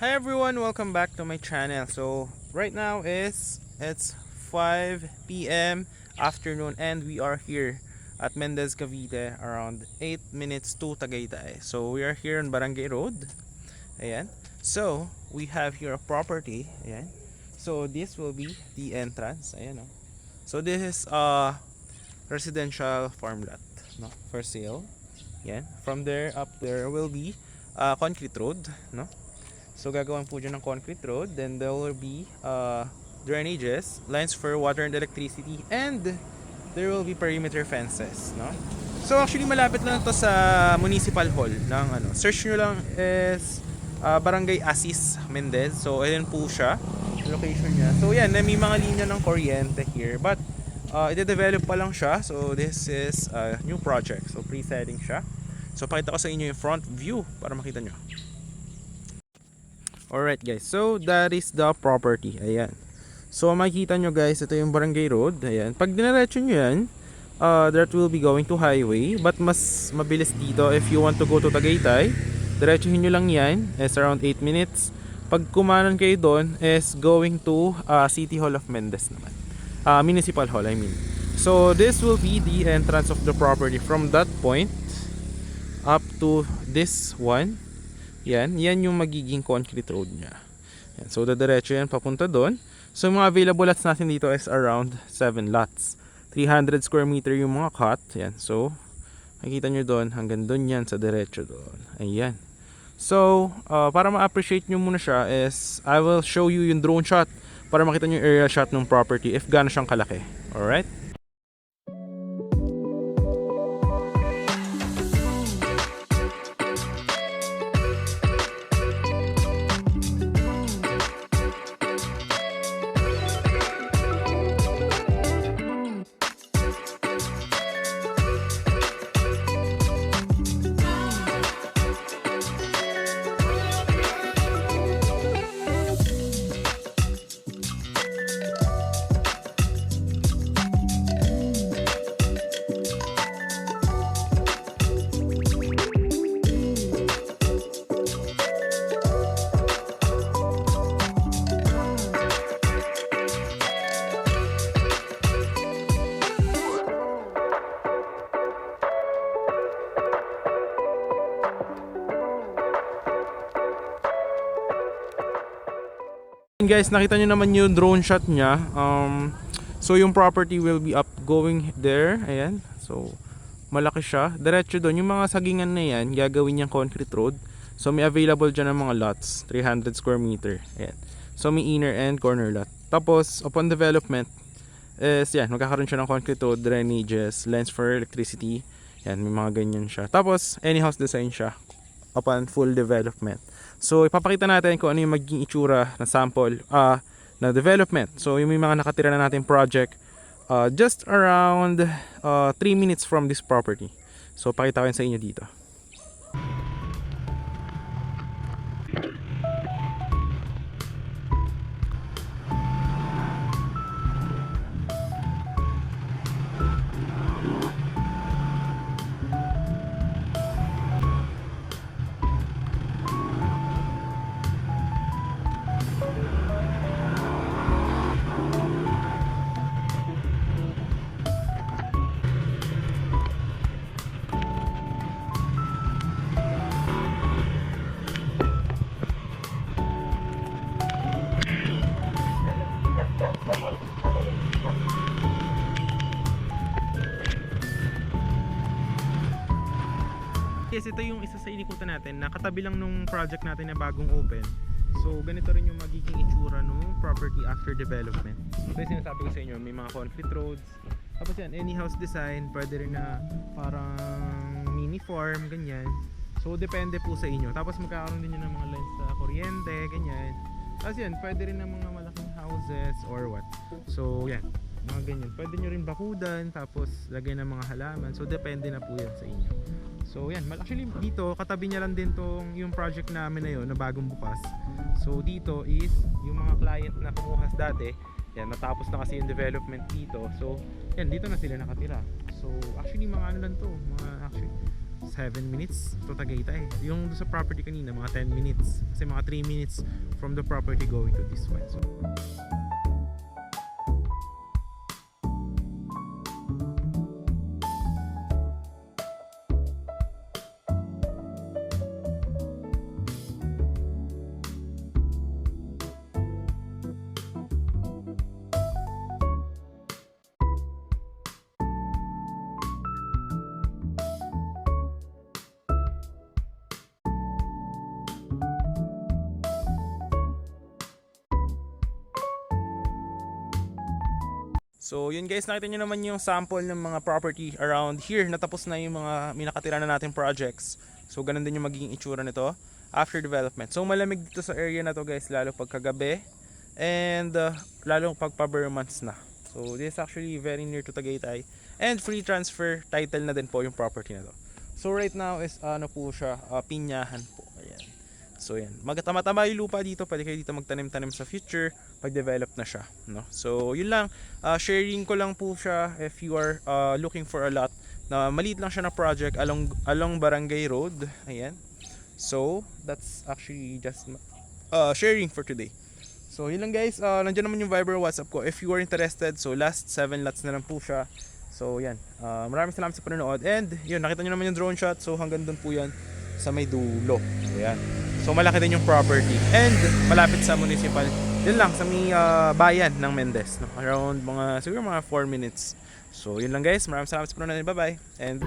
Hi everyone, welcome back to my channel. So right now it's 5 p.m. afternoon and we are here at Mendez Cavite around 8 minutes to Tagaytay. So we are here on Barangay Road. Ayan. So we have here a property. Ayan. So this will be the entrance. Ayan, oh. So this is a residential farm lot, no, for sale. Ayan. From there up there will be a concrete road, no. So gagawin po dyan ng concrete road. Then there will be drainages, lines for water and electricity, and there will be perimeter fences, no? So actually malapit lang to sa Municipal Hall ng ano. Search nyo lang is Barangay Asis Mendez. So ayan po siya, location niya. So yan, may mga linya ng kuryente here, but ide-develop pa lang siya. So this is a new project. So pre-setting siya. So pakita ko sa inyo yung front view para makita nyo. Alright guys, so that is the property. Ayan. So makikita nyo guys, ito yung Barangay Road. Ayan. Pag diniretso nyo yan, that will be going to highway. But mas mabilis dito if you want to go to Tagaytay. Diretsuhin nyo lang yan. It's around 8 minutes. Pag kumanan kayo doon, is going to City Hall of Mendez naman. Municipal Hall, I mean. So this will be the entrance of the property from that point up to this one. Yan yung magiging concrete road niya. Yan. So dadiretso yan papunta doon. So yung mga available lots natin dito is around 7 lots. 300 square meter yung mga cut. Yan. So makikita nyo doon hanggang doon yan sa diretso doon. Ayan. So para ma-appreciate nyo muna siya is I will show you yung drone shot para makita nyo yung aerial shot ng property if gaano siyang kalaki. Alright? Guys, nakita nyo naman yung drone shot niya. So yung property will be up going there. Ayan. So malaki siya. Diretso doon. Yung mga sagingan na yan, gagawin niyang concrete road. So may available dyan ng mga lots. 300 square meter. Ayan. So may inner and corner lot. Tapos upon development is yan, magkakaroon siya ng concrete road, drainages, lines for electricity. Yan, may mga ganyan siya. Tapos any house design siya upon full development. So ipapakita natin kung ano yung magiging itsura na sample na development. So yung may mga nakatira na natin project just around 3 minutes from this property. So pakita ko yun sa inyo dito. Yes, ito yung isa sa inikutan natin na katabi lang nung project natin na bagong open. So ganito rin yung magiging itsura nung property after development. So yung sinasabi ko sa inyo, may mga concrete roads. Tapos yan, any house design, pwede rin na parang mini farm, ganyan. So depende po sa inyo. Tapos magkakaroon din yun ng mga lines sa kuryente, ganyan. Tapos yan, pwede rin ng mga malaking houses or what. So yan, mga ganyan. Pwede nyo rin bakudan, tapos lagay ng mga halaman. So depende na po yan sa inyo. So yan, actually dito katabi niya lang din tong yung project namin na yun na bagong bukas. So dito is yung mga client na kumuha dati, yan, natapos na kasi yung development dito. So yan, dito na sila nakatira. So actually mga ano lang to, mga actually 7 minutes to Tagaytay. Yung sa property kanina, mga 10 minutes. Kasi mga 3 minutes from the property going to this one. So, So yun guys, nakita nyo naman yung sample ng mga property around here. Natapos na yung mga minakatira na natin projects. So ganun din yung magiging itsura nito after development. So malamig dito sa area na to guys, lalo pag kagabi. And lalo pag pa-bare months na. So this is actually very near to Tagaytay. And free transfer title na din po yung property na to. So right now is ano po siya, pinyahan po. Ayan. So yan, magtama-tama yung lupa dito, pwede kayo dito magtanim-tanim sa future pag develop na siya, no? So yun lang, sharing ko lang po siya if you are looking for a lot na maliit lang siya na project along Barangay Road. Ayan. So that's actually just sharing for today. So yun lang guys, nandiyan naman yung Viber WhatsApp ko if you are interested. So last 7 lots na lang po siya. So yan, maraming salamat sa panonood. And yun, nakita nyo naman yung drone shot. So hanggang doon po yan sa may dulo. Ayan. So malaki din yung property and malapit sa municipal. Yun lang sa may bayan ng Mendez, no? Around mga siguro mga 4 minutes. So yun lang guys, maraming salamat sa panonood. Bye bye. And